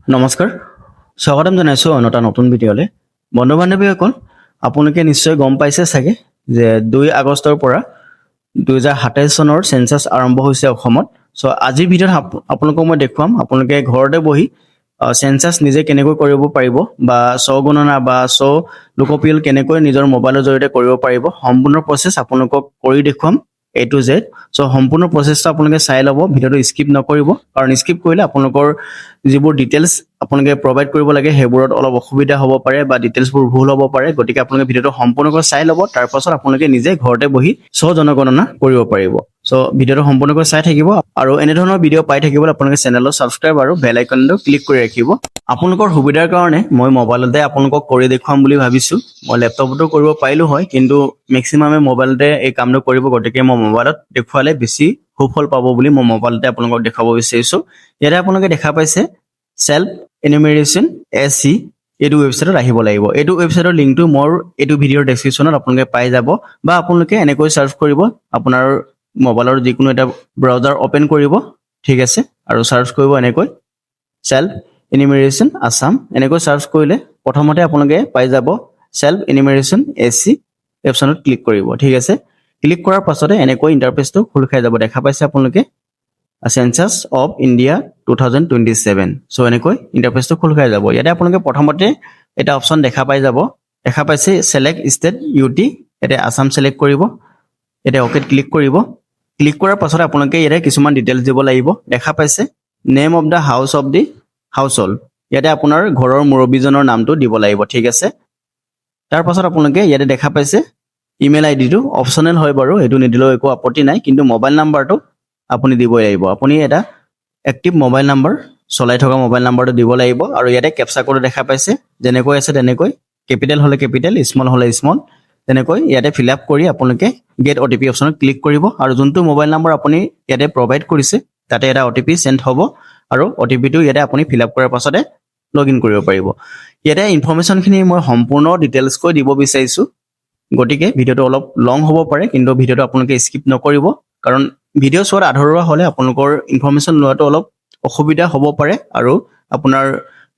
নমস্কাৰ স্বাগতম জনাইছোঁ অন্য এটা নতুন ভিডিঅ'লৈ বন্ধু বান্ধৱীসকল আপোনালোকে নিশ্চয় গম পাইছে চাগে যে 2 আগষ্টৰ পৰা 2027 চনৰ সেন্সাস আৰম্ভ হৈছে অসমত সো আজিৰ ভিডিঅ'ত আপোনালোকক মই দেখুৱাম আপোনালোকে ঘৰতে বহি সেন্সাস নিজে কেনেকৈ কৰিব পাৰিব বা স্বগণনা বা স্ব লোকপিয়ল কেনেকৈ নিজৰ মোবাইলৰ জৰিয়তে কৰিব পাৰিব সম্পূৰ্ণ প্ৰচেছ আপোনালোকক কৰি দেখুৱাম A to Z সো সম্পূৰ্ণ প্ৰচেছটো আপোনালোকে চাই ল'ব ভিডিঅ'টো স্কিপ নকৰিব কাৰণ স্কিপ কৰিলে আপোনালোকৰ যিবোৰ ডিটেইলছ আপোনালোকে প্ৰভাইড কৰিব লাগে হেবোৰত অলপ অসুবিধা হ'ব পাৰে বা ডিটেইলছবোৰ ভুল হ'ব পাৰে গতিকে আপোনালোকে ভিডিঅ'টো সম্পূৰ্ণকৈ চাই ল'ব তাৰ পাছত আপোনালোকে নিজে ঘৰতে বহি স্ব জনগণনা কৰিব পাৰিব সো ভিডিঅ'টো সম্পূৰ্ণকৈ চাই থাকিব আৰু এনে ধৰণৰ ভিডিঅ' পাই থাকিবলৈ আপোনালোকে চেনেলটো সাবস্ক্ৰাইব আৰু বেল আইকনটো ক্লিক কৰি ৰাখিব আপোনালোকৰ সুবিধাৰ কাৰণে মই মোবাইলতে আপোনালোকক কৰি দেখুৱাম বুলি ভাবিছো মই ল্যাপটপতো কৰিব পাৰিলো হয় কিন্তু ম্যাক্সিমামে মোবাইলতে এই কামটো কৰিব গতিকে মই মোবাইলত দেখুৱালে বেছি সুফল পাব বুলি মই মোবাইলতে আপোনালোকক দেখাব বিচাৰিছো ইয়াতে আপোনালোকে দেখা পাইছে সেলফ এনুমেৰেচন SC এইটো ৱেবছাইটত আহিব লাগিব এইটো ৱেবছাইটৰ লিংকটো মোৰ এইটো ভিডিঅ'ৰ ডেসক্ৰিপচনত আপোনালোকে পাই যাব বা আপোনালোকে এনেকৈ সাৰ্চ কৰিব আপোনাৰ মোবাইলৰ যিকোনো এটা ব্ৰাউজাৰ ওপেন কৰিব ঠিক আছে আৰু সাৰ্চ কৰিব এনেকৈ সেলফ এনুমেৰেচন আসাম এনেকৈ সাৰ্চ কৰিলে প্ৰথমতে আপোনালোকে পাই যাব সেলফ এনুমেৰেচন SC অপচনত ক্লিক কৰিব ঠিক আছে ক্লিক কৰাৰ পাছতে এনেকৈ ইন্টাৰফেসটো খোল খাই যাব দেখা পাইছে আপোনালোকে সেন্সাস অফ ইন্ডিয়া 2027 সো এনেকৈ ইন্টাৰফেসটো খোল খাই যাব ইয়াতে আপোনালোকে প্ৰথমতে এটা অপচন দেখা পাই যাব দেখা পাইছে সিলেক্ট ষ্টেট ইউটি এতে আসাম সিলেক্ট কৰিব এতে ওকে ক্লিক কৰিব ক্লিক কৰাৰ পাছত আপোনালোকে ইয়াতে কিছুমান ডিটেইলছ দিব লাগিব দেখা পাইছে name of the house of the household ইয়াতে আপোনাৰ ঘৰৰ মুৰব্বীজনৰ নামটো দিব লাগিব ঠিক আছে তাৰ পাছত আপোনালোকে ইয়াতে দেখা পাইছে ইমেইল আইডিটো অপচনেল হয় বাৰু এটো নিদিলেও একো আপত্তি নাই কিন্তু মোবাইল নাম্বাৰটো আপুনি দিবই লাগিব আপুনি এটা এক্টিভ মোবাইল নাম্বাৰ চলাই থকা মোবাইল নাম্বাৰটো দিব লাগিব আৰু ইয়াতে ক্যাপচা কোড দেখা পাইছে যেনেকৈ আছে তেনেকৈ ক্যাপিটেল হলে ক্যাপিটেল স্মল হলে স্মল তেনেকৈ ইয়াতে ফিল আপ কৰি আপোনালোকে গেট OTP অপচনত ক্লিক কৰিব আৰু যোনটো মোবাইল নাম্বাৰ আপুনি ইয়াতে প্ৰভাইড কৰিছে তাতে এটা OTP সেন্ড হ'ব আৰু OTP টো ইয়াতে আপুনি ফিল আপ কৰাৰ পাছতে লগইন কৰিব পাৰিব ইয়াতে ইনফৰমেশন খিনি মই সম্পূৰ্ণ ডিটেইলছ কৈ দিব বিচাৰিছো গতিকে ভিডিওটো অলপ লং হ'ব পাৰে কিন্তু ভিডিওটো আপোনালোকে স্কিপ নকৰিব কাৰণ ভিডিও চোৱাৰ আধৰুৱা হলে আপোনালোকৰ ইনফৰমেশন লোৱাটো অলপ অসুবিধা হ'ব পাৰে আৰু আপোনাৰ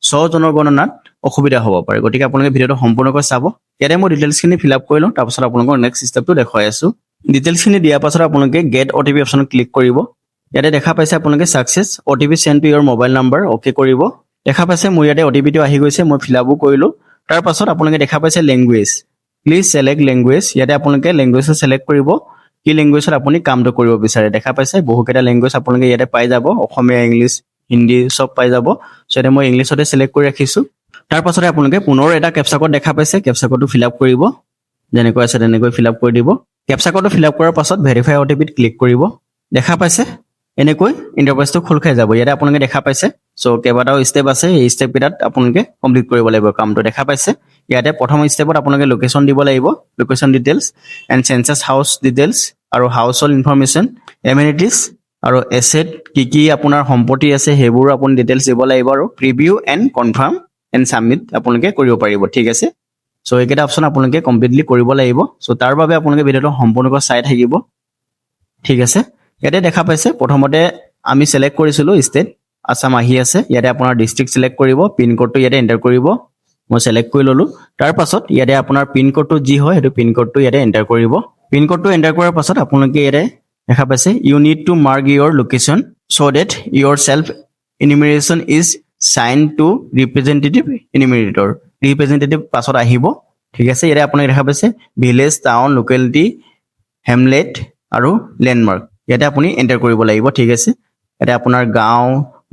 স্বজনগণনাত অসুবিধা হ'ব পাৰে গতিকে আপোনালোকে ভিডিওটো সম্পূৰ্ণকৈ চাব ইয়াতে মই ডিটেইলছ খিনি ফিল আপ কৰি লওঁ তাৰ পাছত আপোনালোকৰ নেক্সট ষ্টেপটো দেখাই আছো ডিটেইলছ খিনি দিয়াৰ পাছত আপোনালোকে গেট OTP অপচনত ক্লিক কৰিব ইয়াতে দেখা পাইছে আপোনালোকে success OTP send to your mobile number okay কৰিব দেখা পাইছে মোৰ ইয়াতে OTP টো আহি গৈছে মই ফিল আপো কৰিলো তাৰ পাছত আপোনালোকে দেখা পাইছে ল্যাঙ্গুৱেজ প্লিজ সিলেক্ট ল্যাঙ্গুৱেজ ইয়াতে আপোনালোকে ল্যাঙ্গুৱেজ সিলেক্ট কৰিব কি ল্যাঙ্গুৱেজত আপুনি কামটো কৰিব বিচাৰে দেখা পাইছে বহুকেইটা ল্যাঙ্গুৱেজ আপোনালোকে ইয়াতে পাই যাব অসমীয়া ইংলিশ হিন্দী সব পাই যাব সো এটা মই ইংলিশতে সিলেক্ট কৰি ৰাখিছো তাৰ পাছতে আপোনালোকে পুনৰ এটা ক্যাপচা কোড দেখা পাইছে ক্যাপচা কোডটো ফিল আপ কৰিব যেনেকৈ আছে তেনেকৈ ফিল আপ কৰি দিব ক্যাপচা কোডটো ফিল আপ কৰাৰ পাছত ভেৰিফাই OTP ত ক্লিক কৰিব দেখা পাইছে এনেকৈ ইন্টাৰফেসটো খোল খাই যাব ইয়াতে আপোনালোকে দেখা পাইছে সো কেইবাটাও স্টেপ আছে এই স্টেপ কেইটাত আপোনালোকে কমপ্লিট কৰিব লাগিব কামটো দেখা পাইছে ইয়াতে প্ৰথম স্টেপত আপোনালোকে লোকেশন দিব লাগিব location details and census house details আৰু হাউসহোল্ড ইনফৰমেশন এমিনিটিজ আৰু এসেট কি আপোনাৰ সম্পত্তি আছে হেবোৰ আপুনি ডিটেইলছ দিব লাগিব আৰু preview and confirm and submit আপোনালোকে কৰিব পাৰিব ঠিক আছে সো এইকেইটা অপচন আপোনালোকে কমপ্লিটলি কৰিব লাগিব সো তাৰ বাবে আপোনালোকে ভিডিওটো সম্পূৰ্ণকৈ চাই থাকিব ঠিক আছে ইয়াতে দেখা পাইছে প্ৰথমতে আমি সিলেক্ট কৰিছিলো ষ্টেট আসাম আহি আছে ইয়াতে আপোনাৰ ডিস্ট্ৰিক্ট সিলেক্ট কৰিব পিন কোডটো ইয়াতে এন্টাৰ কৰিব মই সিলেক্ট কৰি ললো তাৰ পাছত ইয়াতে আপোনাৰ পিন কোডটো যি হয় হেতু পিন কোডটো ইয়াতে এন্টাৰ কৰিব পিন কোডটো এন্টাৰ কৰাৰ পাছত আপোনালোকে ইয়াতে দেখা পাইছে you need to mark your location so that your self enumeration is sign to representative enumerator representative পাছত আহিব ঠিক আছে ইয়াতে আপোনালোকে দেখা পাইছে ভিলেজ টাউন লোকেলিটি হেমলেট আৰু ল্যান্ডমাৰ্ক ইয়াতে আপুনি এন্টাৰ কৰিব লাগিব ঠিক আছে ইয়াতে আপোনাৰ গাঁও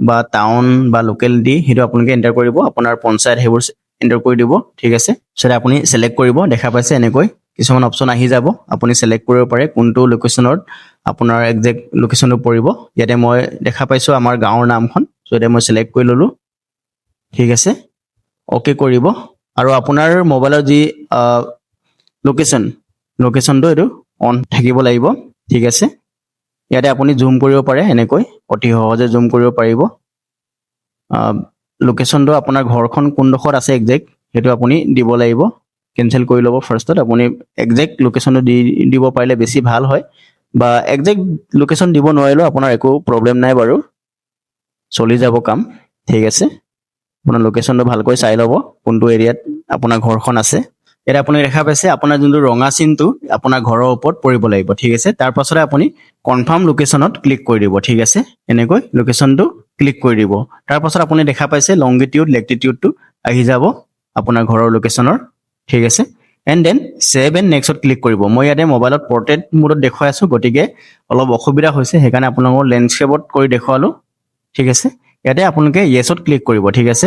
বা টাউন বা লোকেলিটি হেতু আপোনালোকে এন্টাৰ কৰিব আপোনাৰ পঞ্চায়ত হেবোৰ এন্টাৰ কৰি দিব ঠিক আছে সেটা আপুনি সিলেক্ট কৰিব দেখা পাইছে এনেকৈ কিছুমান অপচন আহি যাব আপুনি সিলেক্ট কৰিব পাৰে কোনটো লোকেশনত আপোনাৰ এক্সাক্ট লোকেশনটো পৰিব ইয়াতে মই দেখা পাইছো আমাৰ গাঁৱৰ নামখন সো এটা মই সিলেক্ট কৰি ললো ঠিক আছে ওকে কৰিব আৰু আপোনাৰ মোবাইলৰ যি লোকেশনটো এটো অন থাকিব লাগিব ঠিক আছে ইয়াতে আপুনি জুম কৰিব পাৰে এনেকৈ অতি সহজে জুম কৰিব পাৰিব লোকেশনটো আপোনাৰ ঘৰখন কোনডোখৰত আছে এক্সাক্ট হেতু আপুনি দিব লাগিব কেনসেল কৰি লব ফাৰ্ষ্টত আপুনি এক্সাক্ট লোকেশনটো দিব পাৰিলে বেছি ভাল হয় বা এক্সাক্ট লোকেশন দিব নোৱাৰিলেও আপোনাৰ একো প্ৰবলেম নাই বাৰু চলি যাব কাম ঠিক আছে আপোনাৰ লোকেশ্যনটো ভালকৈ চাই ল'ব কোনটো এৰিয়াত আপোনাৰ ঘৰখন আছে এতিয়া আপুনি দেখা পাইছে আপোনাৰ যোনটো ৰঙা চিনটো আপোনাৰ ঘৰৰ ওপৰত পৰিব লাগিব ঠিক আছে তাৰ পাছতে আপুনি কনফাৰ্ম লোকেশ্যনত ক্লিক কৰি দিব ঠিক আছে এনেকৈ লোকেশ্যনটো ক্লিক কৰি দিব তাৰ পাছত আপুনি দেখা পাইছে লংগিটিউড লেটিটিউডটো আহি যাব আপোনাৰ ঘৰৰ লোকেশ্যনৰ ঠিক আছে and then save and next click কৰিব মই ইয়াতে মোবাইলত পৰ্ট্ৰেট মোডত দেখুৱাই আছোঁ গতিকে অলপ অসুবিধা হৈছে সেইকাৰণে আপোনালোকৰ লেণ্ডস্কেপত কৰি দেখুৱালোঁ ঠিক আছে ইয়াতে আপোনালোকে য়েছত ক্লিক কৰিব ঠিক আছে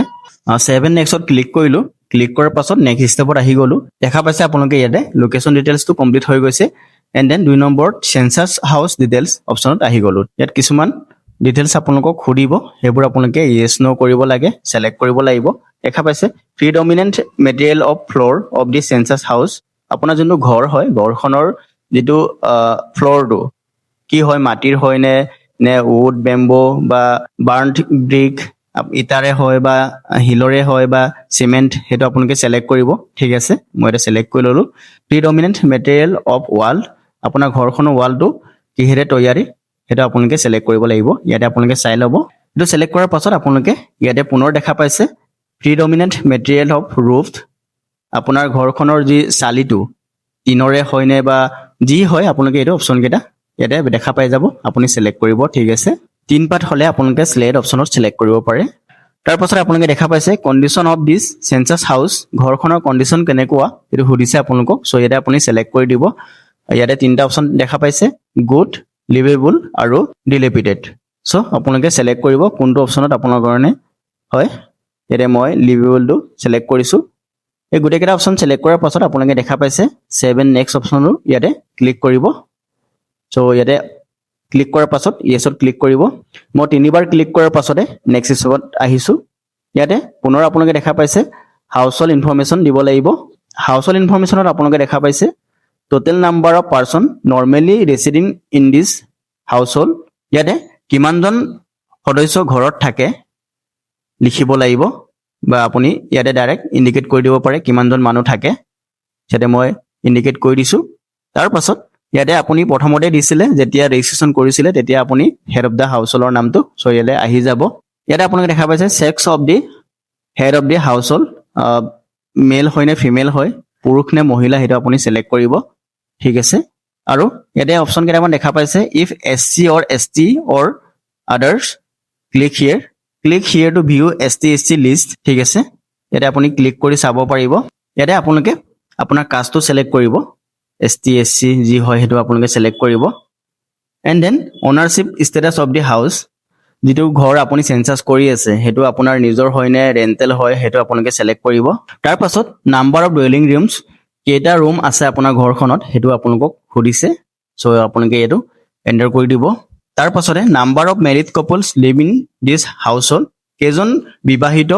ছেভ এণ্ড নেক্সট ক্লিক কৰিলোঁ ক্লিক কৰাৰ পাছত নেক্সট ষ্টেপত আহি গ'লোঁ দেখা পাইছে আপোনালোকে ইয়াতে লোকেশ্যন ডিটেইলছটো কমপ্লিট হৈ গৈছে এণ্ড দেন 2 নম্বৰত চেঞ্চাছ হাউচ ডিটেইলছ অপশ্যনত আহি গ'লোঁ ইয়াত কিছুমান ডিটেইলছ আপোনালোকক সুধিব সেইবোৰ আপোনালোকে য়েছ ন' কৰিব লাগে ছিলেক্ট কৰিব লাগিব দেখা পাইছে predominant material of floor of the census house আপোনাৰ যোনটো ঘৰ হয় ঘৰখনৰ যিটো ফ্ল'ৰটো কি হয় মাটিৰ হয় নে উড বেম্বো বা বাৰ্ণ্ট ব্ৰিক ইটাৰে হয় বা শিলৰে হয় বা চিমেণ্ট সেইটো আপোনালোকে ছিলেক্ট কৰিব ঠিক আছে মই এটা ছিলেক্ট কৰি ল'লোঁ প্ৰিডমিনেণ্ট মেটেৰিয়েল অফ ৱাল আপোনাৰ ঘৰখনৰ ৱালটো কিহেৰে তৈয়াৰী সেইটো আপোনালোকে ছিলেক্ট কৰিব লাগিব ইয়াতে আপোনালোকে চাই ল'ব এইটো ছিলেক্ট কৰাৰ পাছত আপোনালোকে ইয়াতে পুনৰ দেখা পাইছে প্ৰিডমিনেণ্ট মেটেৰিয়েল অফ ৰুফ আপোনাৰ ঘৰখনৰ যি চালিটো টিনৰে হয়নে বা যি হয় আপোনালোকে এইটো অপশ্যনকেইটা ইয়াতে দেখা পাই যাব আপুনি ছিলেক্ট কৰিব ঠিক আছে তিন পাত হ'লে আপোনালোকে স্লেড অপশ্যনত ছিলেক্ট কৰিব পাৰে তাৰ পাছত আপোনালোকে দেখা পাইছে condition of this census house ঘৰখনৰ কণ্ডিশ্যন কেনেকুৱা এইটো সুধিছে আপোনালোকক চ' ইয়াতে আপুনি ছিলেক্ট কৰি দিব ইয়াতে তিনিটা অপশ্যন দেখা পাইছে গুড লিভেবল আৰু ডিলেপিটেড চ' আপোনালোকে ছিলেক্ট কৰিব কোনটো অপশ্যনত আপোনাৰ কাৰণে হয় ইয়াতে মই লিভেবলটো ছিলেক্ট কৰিছোঁ এই গোটেইকেইটা অপশ্যন ছিলেক্ট কৰাৰ পাছত আপোনালোকে দেখা পাইছে ছেভ এণ্ড নেক্সট অপশ্যনো ইয়াতে ক্লিক কৰিব চ' ইয়াতে ক্লিক কৰাৰ পাছত য়েছত ক্লিক কৰিব মই 3বাৰ ক্লিক কৰাৰ পাছতে নেক্সট ষ্টেপত আহিছোঁ ইয়াতে পুনৰ আপোনালোকে দেখা পাইছে হাউচহোল্ড ইনফৰমেশ্যন দিব লাগিব হাউচহোল্ড ইনফৰমেশ্যনত আপোনালোকে দেখা পাইছে total number of person normally residing in this household ইয়াতে কিমানজন সদস্য ঘৰত থাকে লিখিব লাগিব বা আপুনি ইয়াতে ডাইৰেক্ট ইণ্ডিকেট কৰি দিব পাৰে কিমানজন মানুহ থাকে ইয়াতে মই ইণ্ডিকেট কৰি দিছোঁ তাৰ পাছত ইয়াতে আপুনি প্ৰথমতে দিছিলে যেতিয়া ৰেজিষ্ট্ৰেশ্যন কৰিছিলে তেতিয়া আপুনি হেড অফ দ্য হাউচহোল্ডৰ নামটো চ' ইয়াতে আহি যাব ইয়াতে আপোনালোকে দেখা পাইছে sex of the head of the household male হয় নে ফিমেল হয় পুৰুষ নে মহিলা সেইটো আপুনি ছিলেক্ট কৰিব ঠিক আছে আৰু ইয়াতে অপশ্যন কেইটামান দেখা পাইছে if SC or ST or others click here to view ST SC list ঠিক আছে ইয়াতে আপুনি ক্লিক কৰি চাব পাৰিব ইয়াতে আপোনালোকে আপোনাৰ কাষ্টটো ছিলেক্ট কৰিব ST SC যি হয় সেইটো আপোনালোকে ছিলেক্ট কৰিব and then ownership status of the house যিটো ঘৰ আপুনি চেঞ্চাছ কৰি আছে সেইটো আপোনাৰ নিজৰ হয় নে ৰেণ্টেল হয় সেইটো আপোনালোকে ছিলেক্ট কৰিব তাৰ পাছত নাম্বাৰ অফ ডুৱেলিং ৰুমছ কেইটা ৰুম আছে আপোনাৰ ঘৰখনত সেইটো আপোনালোকক সুধিছে চ' আপোনালোকে এইটো এণ্টাৰ কৰি দিব তাৰ পাছতে number of married couples live in this household কেইজন বিবাহিত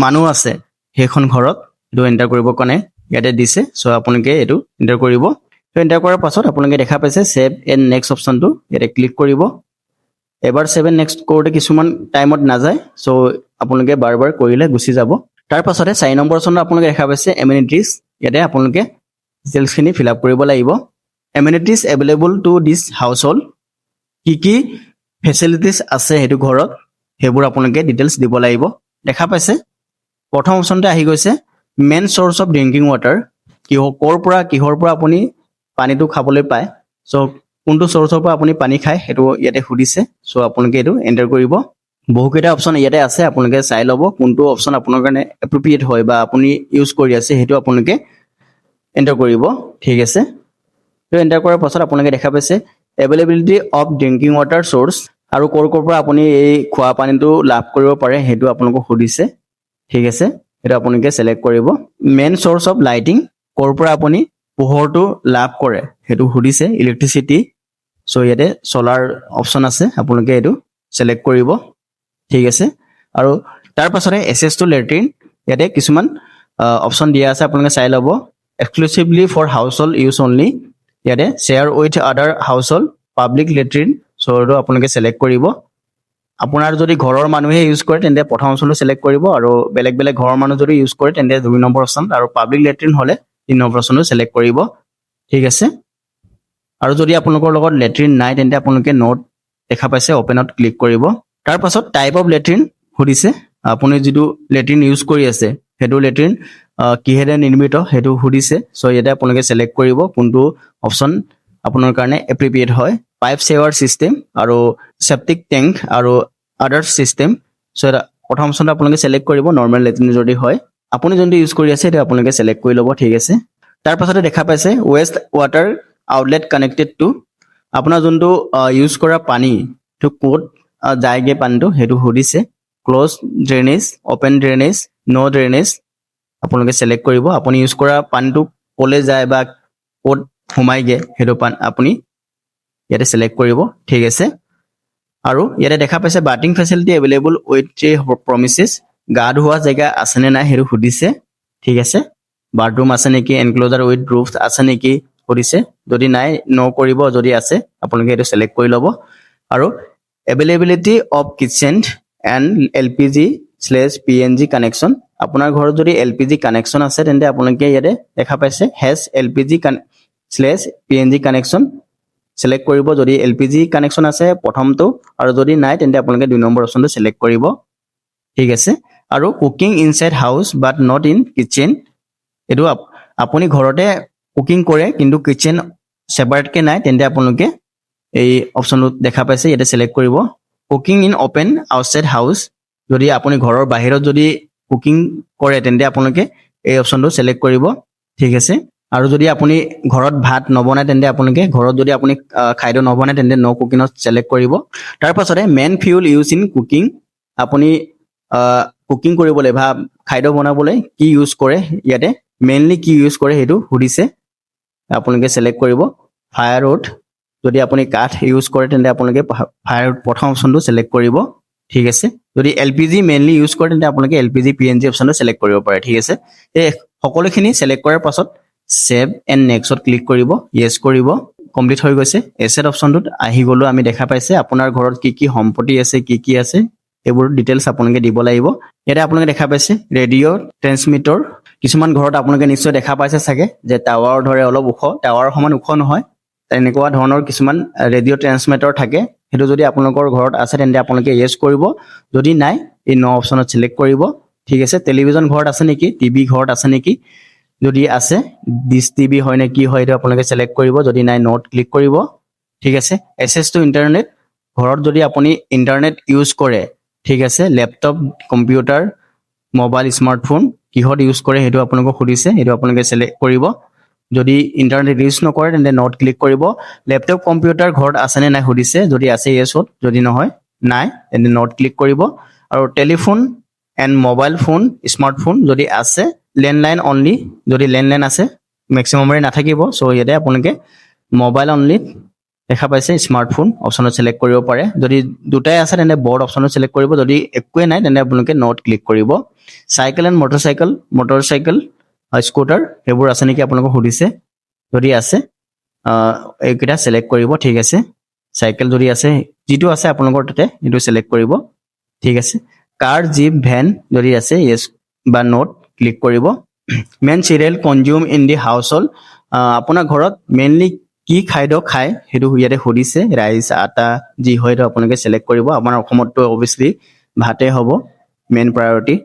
মানুহ আছে সেইখন ঘৰত এইটো এণ্টাৰ কৰিবৰ কাৰণে ইয়াতে দিছে চ' আপোনালোকে এইটো এণ্টাৰ কৰিব চ' এণ্টাৰ কৰাৰ পাছত আপোনালোকে দেখা পাইছে ছেভ এণ্ড নেক্সট অপশ্যনটো ইয়াতে ক্লিক কৰিব এবাৰ ছেভ এণ্ড নেক্সট কৰোঁতে কিছুমান টাইমত নাযায় চ' আপোনালোকে বাৰ বাৰ কৰিলে গুচি যাব তাৰ পাছতে 4 নম্বৰ অপশ্যনত আপোনালোকে দেখা পাইছে এমিনিটিজ ইয়াতে আপোনালোকে ডিটেইলছখিনি ফিল আপ কৰিব লাগিব এমিনিটিজ এভেইলেবল টু দিছ হাউচহোল্ড কি ফেচিলিটিজ আছে সেইটো ঘৰত সেইবোৰ আপোনালোকে ডিটেইলছ দিব লাগিব দেখা পাইছে প্ৰথম অপশ্যনতে আহি গৈছে main source of drinking water কিহৰ পৰা আপুনি পানীটো খাবলৈ পায় চ' কোনটো চ'ৰ্চৰ পৰা আপুনি পানী খায় সেইটো ইয়াতে সুধিছে চ' আপোনালোকে এইটো এণ্টাৰ কৰিব বহুকেইটা অপশ্যন ইয়াতে আছে আপোনালোকে চাই ল'ব কোনটো অপশ্যন আপোনাৰ কাৰণে এপ্ৰপ্ৰিয়েট হয় বা আপুনি ইউজ কৰি আছে সেইটো আপোনালোকে এণ্টাৰ কৰিব ঠিক আছে তো এণ্টাৰ কৰাৰ পাছত আপোনালোকে দেখা পাইছে availability of drinking water source আৰু ক'ৰ পৰা আপুনি এই খোৱা পানীটো লাভ কৰিব পাৰে সেইটো আপোনালোকক সুধিছে ঠিক আছে সেইটো আপোনালোকে ছিলেক্ট কৰিব মেইন চ'ৰ্চ অফ লাইটিং ক'ৰ পৰা আপুনি পোহৰটো লাভ কৰে সেইটো সুধিছে ইলেক্ট্ৰিচিটি চ' ইয়াতে চ'লাৰ অপশ্যন আছে আপোনালোকে এইটো ছিলেক্ট কৰিব ঠিক আছে আৰু তাৰ পাছতে এক্সেছ টু লেট্ৰিন ইয়াতে কিছুমান অপশ্যন দিয়া আছে আপোনালোকে চাই ল'ব exclusively for household use only ইয়াতে শ্বেয়াৰ উইথ আদাৰ হাউচহোল্ড পাব্লিক লেট্ৰিন চ' এইটো আপোনালোকে ছিলেক্ট কৰিব আপোনাৰ যদি ঘৰৰ মানুহে ইউজ কৰে তেন্তে প্ৰথম অপশ্যনটো ছিলেক্ট কৰিব আৰু বেলেগ ঘৰৰ মানুহ যদি ইউজ কৰে তেন্তে 2 নম্বৰ অপশ্যন আৰু পাব্লিক লেট্ৰিন হ'লে 3 নম্বৰ অপশ্যনটো ছিলেক্ট কৰিব ঠিক আছে আৰু যদি আপোনালোকৰ লগত লেট্ৰিন নাই তেন্তে আপোনালোকে নোট দেখা পাইছে অপেনত ক্লিক কৰিব তাৰ পাছত টাইপ অফ লেট্ৰিন সুধিছে আপুনি যিটো লেট্ৰিন ইউজ কৰি আছে সেইটো লেট্ৰিন কিহেৰে নিৰ্মিত সেইটো সুধিছে চ' ইয়াতে আপোনালোকে চিলেক্ট কৰিব কোনটো অপশ্যন আপোনাৰ কাৰণে এপ্ৰিপিয়েট হয় পাইপ সেৱাৰ চিষ্টেম আৰু সেপ্টিক টেংক আৰু আদাৰ্ছ চিষ্টেম চ' প্ৰথম অপশ্যনটো আপোনালোকে চিলেক্ট কৰিব নৰ্মেল লেট্ৰিন যদি হয় আপুনি যোনটো ইউজ কৰি আছে সেইটো আপোনালোকে চিলেক্ট কৰি ল'ব ঠিক আছে তাৰ পাছতে দেখা পাইছে waste water outlet connected to আপোনাৰ যোনটো ইউজ কৰা পানী তো ক'ত যায়গে পানীটো সেইটো সুধিছে ক্ল'জ ড্ৰেইনেজ অপেন ড্ৰেইনেজ ন' ড্ৰেইনেজ আপোনালোকে চিলেক্ট কৰিব আপুনি ইউজ কৰা পানীটো ক'লৈ যায় বা ক'ত সোমাইগে সেইটো আপুনি ইয়াতে চিলেক্ট কৰিব ঠিক আছে আৰু ইয়াতে দেখা পাইছে বাথিং ফেচিলিটি এভেইলেবল উইথ প্ৰমিছেছ গা ধোৱা জেগা আছেনে নাই সেইটো সুধিছে ঠিক আছে বাথৰুম আছে নেকি এনক্ল'জাৰ উইথ ৰুফ আছে নেকি সুধিছে যদি নাই ন' কৰিব যদি আছে আপোনালোকে এইটো চিলেক্ট কৰি ল'ব আৰু availability of kitchen and LPG/PNG connection আপোনাৰ ঘৰত যদি LPG কানেকশ্যন আছে তেন্তে আপোনালোকে ইয়াতে দেখা পাইছে হেজ LPG/PNG কানেকশ্যন চিলেক্ট কৰিব যদি LPG কানেকশ্যন আছে প্ৰথমটো আৰু যদি নাই তেন্তে আপোনালোকে 2 নম্বৰ অপশ্যনটো চিলেক্ট কৰিব ঠিক আছে আৰু cooking inside house but not in kitchen এইটো আপুনি ঘৰতে কুকিং কৰে কিন্তু কিটচেন সেপাৰেটকে নাই তেন্তে আপোনালোকে এই অপশ্যনটো দেখা পাইছে ইয়াতে চিলেক্ট কৰিব cooking in open outside house যদি আপুনি ঘৰৰ বাহিৰত যদি কুকিং কৰে তেন্তে আপোনালোকে এই অপশ্যনটো চিলেক্ট কৰিব ঠিক আছে আৰু যদি আপুনি ঘৰত ভাত নবনায় তেন্তে আপোনালোকে ঘৰত যদি আপুনি খাদ্য নবনায় তেন্তে ন' কুকিঙত চিলেক্ট কৰিব তাৰ পাছতে main fuel use in cooking আপুনি কুকিং কৰিবলৈ বা খাদ্য বনাবলৈ কি ইউজ কৰে ইয়াতে মেইনলি কি ইউজ কৰে সেইটো সুধিছে আপোনালোকে চিলেক্ট কৰিব ফায়াৰউড যদি আপুনি কাঠ ইউজ কৰে তেন্তে আপোনালোকে ফায়াৰউড প্ৰথম অপশ্যনটো চিলেক্ট কৰিব ঠিক আছে যদি LPG মেইনলি ইউজ কৰে তেন্তে আপোনালোকে LPG PNG অপশ্যনটো চিলেক্ট কৰিব পাৰে ঠিক আছে এই সকলোখিনি চিলেক্ট কৰাৰ পাছত সেভ এণ্ড নেক্সটত ক্লিক কৰিব য়েছ কৰিব কমপ্লিট হৈ গৈছে এছেট অপশ্যনটোত আহি গ'লো আমি দেখা পাইছে আপোনাৰ ঘৰত কি কি সম্পত্তি আছে কি আছে এইবোৰ ডিটেইলছ আপোনালোকে দিব লাগিব ইয়াতে আপোনালোকে দেখা পাইছে ৰেডিঅ' ট্ৰেন্সমিটাৰ কিছুমান ঘৰত আপোনালোকে নিশ্চয় দেখা পাইছে চাগে যে টাৱাৰ ধৰে অলপ ওখ টাৱাৰ সমান ওখ নহয় তেনেকুৱা ধৰণৰ কিছুমান ৰেডিঅ' ট্ৰেন্সমিটাৰ থাকে সেইটো যদি আপোনালোকৰ ঘৰত আছে তেন্তে আপোনালোকে য়েছ কৰিব যদি নাই এই ন অপশ্যনত চিলেক্ট কৰিব ঠিক আছে টেলিভিজন ঘৰত আছে নেকি টিভি ঘৰত আছে নেকি যদি আছে ডিছ টিভি হয় নে কি হয় এইটো আপোনালোকে চিলেক্ট কৰিব যদি নাই নট ক্লিক কৰিব ঠিক আছে এক্সেছ টু ইণ্টাৰনেট ঘৰত যদি আপুনি ইণ্টাৰনেট ইউজ কৰে ঠিক আছে লেপটপ কম্পিউটাৰ মোবাইল স্মাৰ্টফোন কিহত ইউজ কৰে সেইটো আপোনালোকক সুধিছে সেইটো আপোনালোকে চিলেক্ট কৰিব যদি ইণ্টাৰনেট ইউজ নকৰে তেন্তে নট ক্লিক কৰিব লেপটপ কম্পিউটাৰ ঘৰত আছেনে নাই সুধিছে যদি আছে য়েছত যদি নহয় নাই তেন্তে নট ক্লিক কৰিব আৰু telephone and mobile phone smartphone যদি আছে লেণ্ডলাইন অনলি যদি লেণ্ডলাইন আছে মেক্সিমামৰে নাথাকিব চ' ইয়াতে আপোনালোকে মোবাইল অনলি দেখা পাইছে স্মাৰ্টফোন অপশ্যনত চিলেক্ট কৰিব পাৰে যদি দুটাই আছে তেন্তে বৰ্ড অপশ্যনত চিলেক্ট কৰিব যদি একোৱে নাই তেন্তে আপোনালোকে নট ক্লিক কৰিব চাইকেল এণ্ড মটৰচাইকেল স্কুটাৰ সেইবোৰ আছে নেকি আপোনালোকক সুধিছে যদি আছে এইকেইটা চিলেক্ট কৰিব ঠিক আছে চাইকেল যদি আছে যিটো আছে আপোনালোকৰ তাতে সেইটো চিলেক্ট কৰিব ঠিক আছে কাৰ জীপ ভেন যদি আছে য়েছ বা নট ক্লিক কৰিব main serial consume in the house hold আপোনাৰ ঘৰত মেইনলি কি খাদ্য খায় সেইটো ইয়াতে সুধিছে ৰাইচ আটা যি হয় সেইটো আপোনালোকে চিলেক্ট কৰিব আমাৰ অসমততো অভিয়াছলি ভাতে হ'ব মেইন প্ৰায়ৰিটি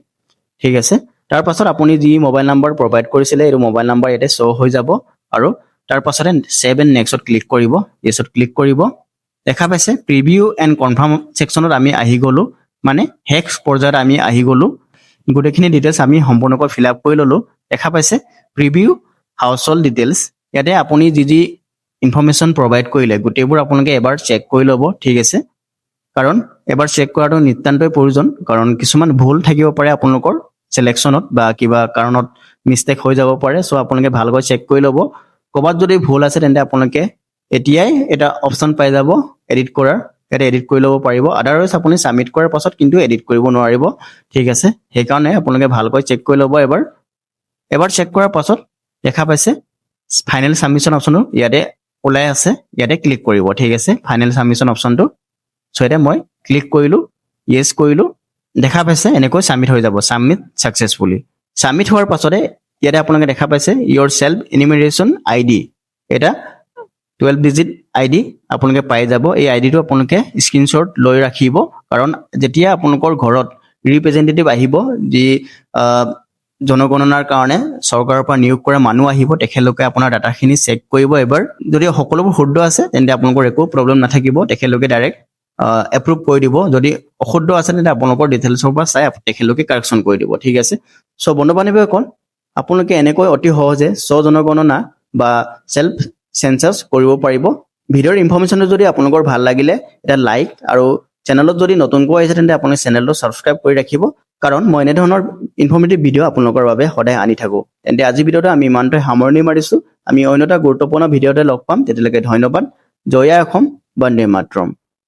ঠিক আছে তাৰ পাছত আপুনি যি মোবাইল নাম্বাৰ প্ৰভাইড কৰিছিলে এইটো মোবাইল নাম্বাৰ ইয়াতে শ্ব' হৈ যাব আৰু তাৰ পাছতে ছেভ এণ্ড নেক্সটত ক্লিক কৰিব য়েছত ক্লিক কৰিব দেখা পাইছে প্ৰিভিউ এণ্ড কনফাৰ্ম ছেকশ্যনত আমি আহি গ'লোঁ মানে শেষ পৰ্যায়ত আমি আহি গ'লোঁ গোটেইখিনি ডিটেইলছ আমি সম্পূৰ্ণকৈ ফিল আপ কৰি ল'লোঁ দেখা পাইছে প্ৰিভিউ হাউচ হোল্ড ডিটেইলছ ইয়াতে আপুনি যি ইনফৰমেশ্যন প্ৰভাইড কৰিলে গোটেইবোৰ আপোনালোকে এবাৰ চেক কৰি ল'ব ঠিক আছে কাৰণ এবাৰ চেক কৰাটো নিতান্তই প্ৰয়োজন কাৰণ কিছুমান ভুল থাকিব পাৰে আপোনালোকৰ চিলেকশ্যনত বা কিবা কাৰণত মিষ্টেক হৈ যাব পাৰে চ' আপোনালোকে ভালকৈ চেক কৰি ল'ব ক'ৰবাত যদি ভুল আছে তেন্তে আপোনালোকে এতিয়াই এটা অপশ্যন পাই যাব এডিট কৰাৰ ইয়াতে এডিট কৰি ল'ব পাৰিব আদাৰৱাইজ আপুনি ছাবমিট কৰাৰ পাছত কিন্তু এডিট কৰিব নোৱাৰিব ঠিক আছে সেইকাৰণে আপোনালোকে ভালকৈ চেক কৰি ল'ব এবাৰ চেক কৰাৰ পাছত দেখা পাইছে ফাইনেল ছাবমিশ্যন অপশ্যনো ইয়াতে ওলাই আছে ইয়াতে ক্লিক কৰিব ঠিক আছে ফাইনেল ছাবমিশ্যন অপশ্যনটো চ' ইয়াতে মই ক্লিক কৰিলোঁ য়েছ কৰিলোঁ দেখা পাইছে এনেকৈ ছাবমিট হৈ যাব ছাবমিট ছাকচেছফুলি ছাবমিট হোৱাৰ পাছতে ইয়াতে আপোনালোকে দেখা পাইছে ইয়ৰ ছেল্ফ ইনিমিনেশ্যন ID এটা 12 ডিজিট ID আপোনালোকে পাই যাব এই আইডিটো আপোনালোকে স্ক্ৰীনশ্বট লৈ ৰাখিব কাৰণ যেতিয়া আপোনালোকৰ ঘৰত ৰিপ্ৰেজেণ্টেটিভ আহিব, যি জনগণনাৰ কাৰণে চৰকাৰৰ পৰা নিয়োগ কৰা মানুহ আহিব, তেখেতলোকে আপোনাৰ ডাটাখিনি চেক কৰিব এবাৰ। যদি সকলোবোৰ শুদ্ধ আছে তেন্তে আপোনালোকৰ একো প্ৰব্লেম নাথাকিব, তেখেতলোকে ডাইৰেক্ট এপ্ৰুভ কৰি দিব। যদি অশুদ্ধ আছে তেন্তে আপোনালোকৰ ডিটেইলছৰ পৰা চাই তেখেতলোকে কাৰেকশ্যন কৰি দিব, ঠিক আছে। চ' বন্ধু বান্ধৱীসকল, আপোনালোকে এনেকৈ অতি সহজে স্বজনগণনা বা চেল্ফ চেঞ্চাছ কৰিব পাৰিব। ভিডিঅ'ৰ ইনফৰমেশ্যনটো যদি আপোনালোকৰ ভাল লাগিলে এটা লাইক, আৰু চেনেলত যদি নতুনকৈ আহিছে তেন্তে আপুনি চেনেলটো ছাবস্ক্ৰাইব কৰি ৰাখিব, কাৰণ মই এনেধৰণৰ ইনফৰ্মেটিভ ভিডিঅ' আপোনালোকৰ বাবে সদায় আনি থাকোঁ। তেন্তে আজি ভিডিঅ'টো আমি ইমানতে সামৰণি মাৰিছোঁ। আমি অন্য এটা গুৰুত্বপূৰ্ণ ভিডিঅ'তে লগ পাম। তেতিয়ালৈকে ধন্যবাদ। জয় আই অসম, বন্দে মাতৰম।